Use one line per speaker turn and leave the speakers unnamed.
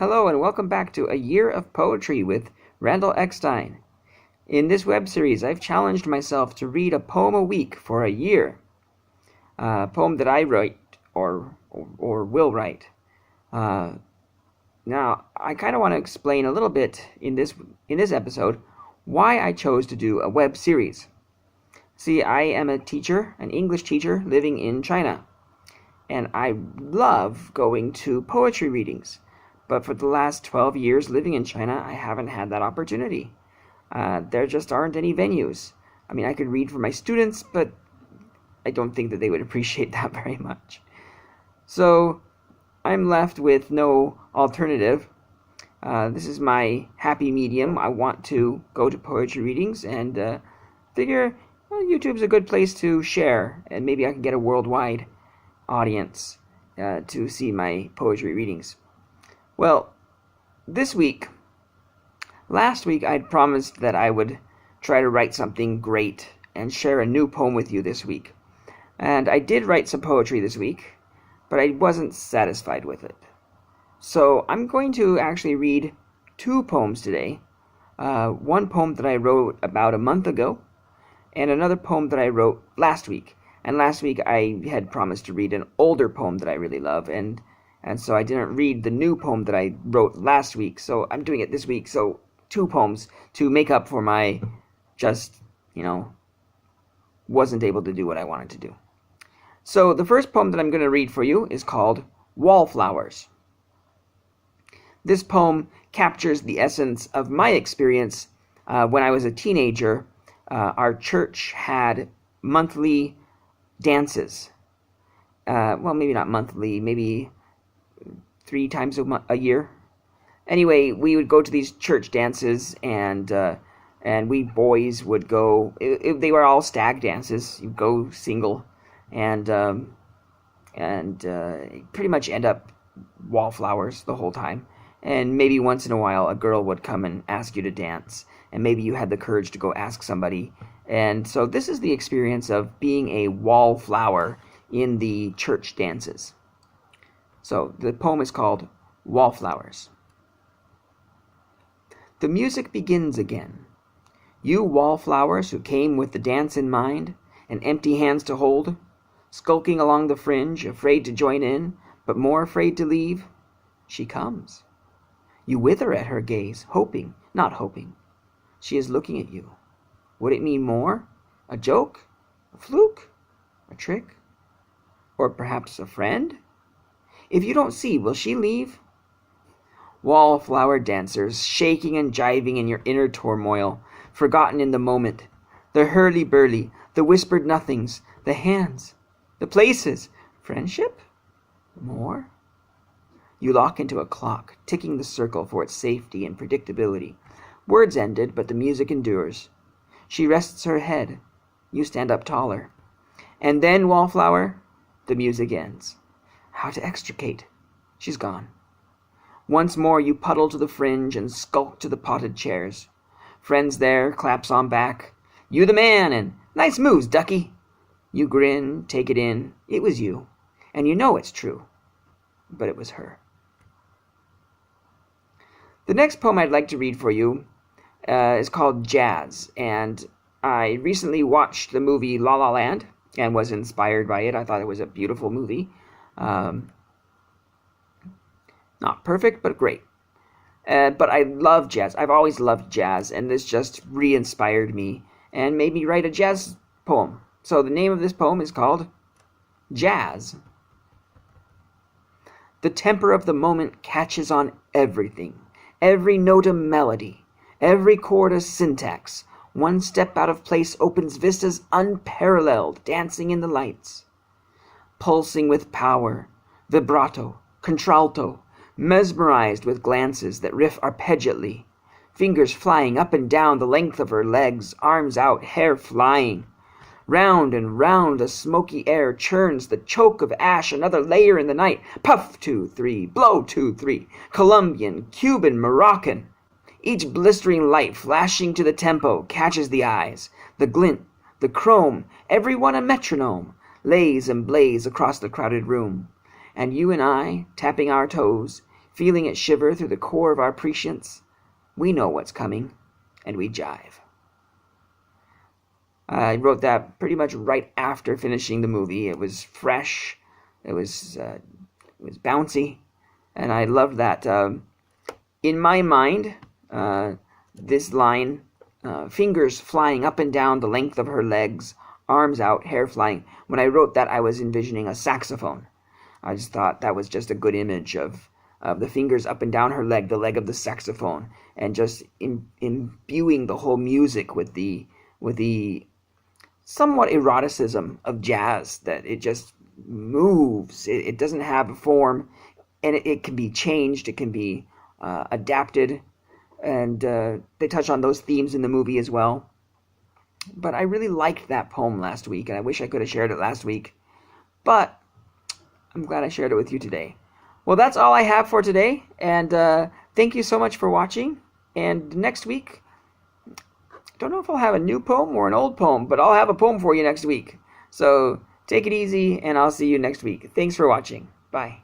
Hello and welcome back to A Year of Poetry with Randall Eckstein. In this web series, I've challenged myself to read a poem a week for a year. A poem that I write or will write. Now, I kind of want to explain a little bit in this episode why I chose to do a web series. See, I am a teacher, an English teacher living in China, and I love going to poetry readings. But for the last 12 years living in China, I haven't had that opportunity. There just aren't any venues. I mean, I could read for my students, but I don't think that they would appreciate that very much. So I'm left with no alternative. This is my happy medium. I want to go to poetry readings and figure YouTube's a good place to share, and maybe I can get a worldwide audience to see my poetry readings. Well, last week I'd promised that I would try to write something great and share a new poem with you this week. And I did write some poetry this week, but I wasn't satisfied with it. So I'm going to actually read two poems today. One poem that I wrote about a month ago, and another poem that I wrote last week. And last week I had promised to read an older poem that I really love, and so I didn't read the new poem that I wrote last week, so I'm doing it this week. So two poems to make up for my wasn't able to do what I wanted to do. So the first poem that I'm going to read for you is called Wallflowers. This poem captures the essence of my experience when I was a teenager. Our church had monthly dances. Well, maybe not monthly, maybe 3 times a year. Anyway, we would go to these church dances, and we boys would go. They were all stag dances. You go single, and pretty much end up wallflowers the whole time. And maybe once in a while, a girl would come and ask you to dance, and maybe you had the courage to go ask somebody. And so this is the experience of being a wallflower in the church dances. So the poem is called Wallflowers. The music begins again. You wallflowers who came with the dance in mind and empty hands to hold, skulking along the fringe, afraid to join in, but more afraid to leave, she comes. You wither at her gaze, hoping, not hoping. She is looking at you. Would it mean more? A joke? A fluke? A trick? Or perhaps a friend? If you don't see, will she leave? Wallflower dancers, shaking and jiving in your inner turmoil, forgotten in the moment. The hurly-burly, the whispered nothings, the hands, the places. Friendship? More? You lock into a clock, ticking the circle for its safety and predictability. Words ended, but the music endures. She rests her head. You stand up taller. And then, Wallflower, the music ends. How to extricate? She's gone. Once more you puddle to the fringe and skulk to the potted chairs. Friends there, claps on back. You the man, and nice moves, ducky. You grin, take it in. It was you, and you know it's true. But it was her. The next poem I'd like to read for you is called Jazz, and I recently watched the movie La La Land and was inspired by it. I thought it was a beautiful movie. Not perfect, but great. But I love jazz. I've always loved jazz, and this just re-inspired me and made me write a jazz poem. So the name of this poem is called Jazz. The temper of the moment catches on everything. Every note a melody, every chord a syntax. One step out of place opens vistas unparalleled, dancing in the lights. Pulsing with power, vibrato, contralto, mesmerized with glances that riff arpeggiately, fingers flying up and down the length of her legs, arms out, hair flying. Round and round the smoky air churns the choke of ash, another layer in the night. Puff, 2, 3, blow, 2, 3. Colombian, Cuban, Moroccan. Each blistering light flashing to the tempo catches the eyes. The glint, the chrome, every one a metronome, lays and blaze across the crowded room. And you and I, tapping our toes, feeling it shiver through the core of our prescience. We know what's coming, and we jive. I wrote that pretty much right after finishing the movie. It was fresh, it was bouncy, and I loved that. In my mind, this line, fingers flying up and down the length of her legs, arms out, hair flying. When I wrote that, I was envisioning a saxophone. I just thought that was just a good image of the fingers up and down her leg, the leg of the saxophone, and just imbuing the whole music with the somewhat eroticism of jazz, that it just moves. It doesn't have a form, and it can be changed. It can be adapted, and they touch on those themes in the movie as well. But I really liked that poem last week, and I wish I could have shared it last week. But I'm glad I shared it with you today. Well, that's all I have for today, and thank you so much for watching. And next week, I don't know if I'll have a new poem or an old poem, but I'll have a poem for you next week. So take it easy, and I'll see you next week. Thanks for watching. Bye.